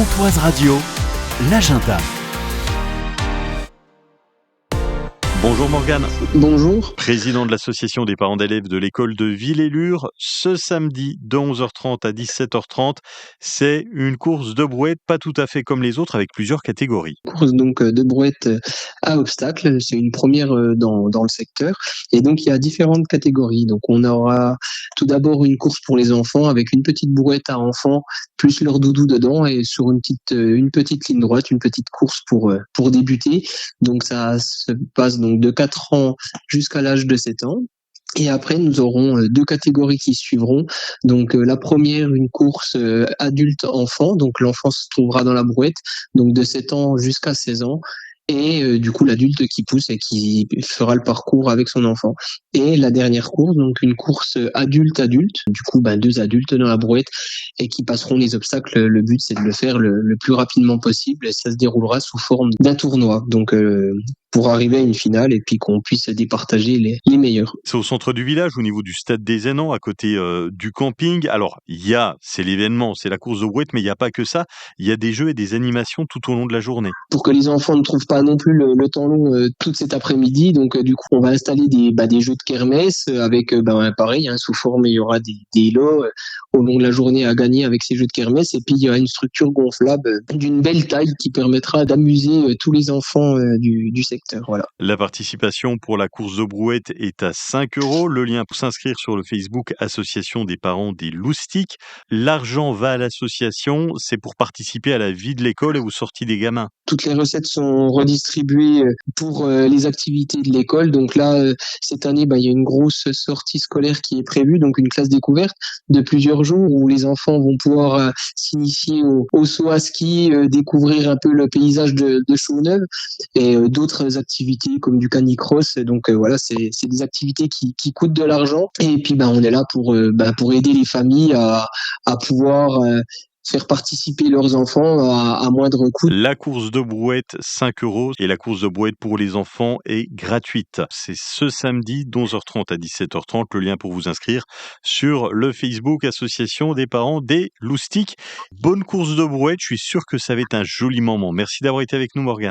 Pontoise Radio, l'agenda. Bonjour Morgane. Bonjour. Président de l'association des parents d'élèves de l'école de Villers-Lure. Ce samedi de 11h30 à 17h30, c'est une course de brouette pas tout à fait comme les autres avec plusieurs catégories. Course donc de brouette à obstacles, c'est une première dans le secteur. Et donc il y a différentes catégories. Donc on aura tout d'abord une course pour les enfants avec une petite brouette à enfants plus leur doudou dedans et sur une petite ligne droite, une petite course pour débuter. Donc ça se passe donc de 4 ans jusqu'à l'âge de 7 ans. Et après, nous aurons deux catégories qui suivront. Donc la première, une course adulte-enfant. Donc l'enfant se trouvera dans la brouette, donc de 7 ans jusqu'à 16 ans. Et du coup, l'adulte qui pousse et qui fera le parcours avec son enfant. Et la dernière course, donc une course adulte-adulte. Du coup, deux adultes dans la brouette et qui passeront les obstacles. Le but, c'est de le faire le plus rapidement possible. Et ça se déroulera sous forme d'un tournoi. Donc pour arriver à une finale et puis qu'on puisse départager les meilleurs. C'est au centre du village, au niveau du stade des Aînans, à côté du camping. Alors, c'est l'événement, c'est la course de brouette, mais il n'y a pas que ça. Il y a des jeux et des animations tout au long de la journée. Pour que les enfants ne trouvent pas non plus le temps long tout cet après-midi, donc du coup, on va installer des jeux de kermesse avec, pareil, sous forme, il y aura des lots au long de la journée à gagner avec ces jeux de kermesse. Et puis, il y aura une structure gonflable d'une belle taille qui permettra d'amuser tous les enfants du secteur. Voilà. La participation pour la course de brouette est à 5 €. Le lien pour s'inscrire sur le Facebook Association des parents des loustiques. L'argent va à l'association, c'est pour participer à la vie de l'école et aux sorties des gamins. Toutes les recettes sont redistribuées pour les activités de l'école. Donc là, cette année, il y a une grosse sortie scolaire qui est prévue, donc une classe découverte de plusieurs jours où les enfants vont pouvoir s'initier au saut à ski, découvrir un peu le paysage de Chauveneuve et d'autres activités comme du canicross. Donc voilà, c'est des activités qui coûtent de l'argent. Et puis on est là pour aider les familles à pouvoir faire participer leurs enfants à moindre coût. La course de brouette, 5 € et la course de brouette pour les enfants est gratuite. C'est ce samedi d'11h30 à 17h30. Le lien pour vous inscrire sur le Facebook Association des parents des loustiques. Bonne course de brouette, je suis sûr que ça va être un joli moment. Merci d'avoir été avec nous Morgane.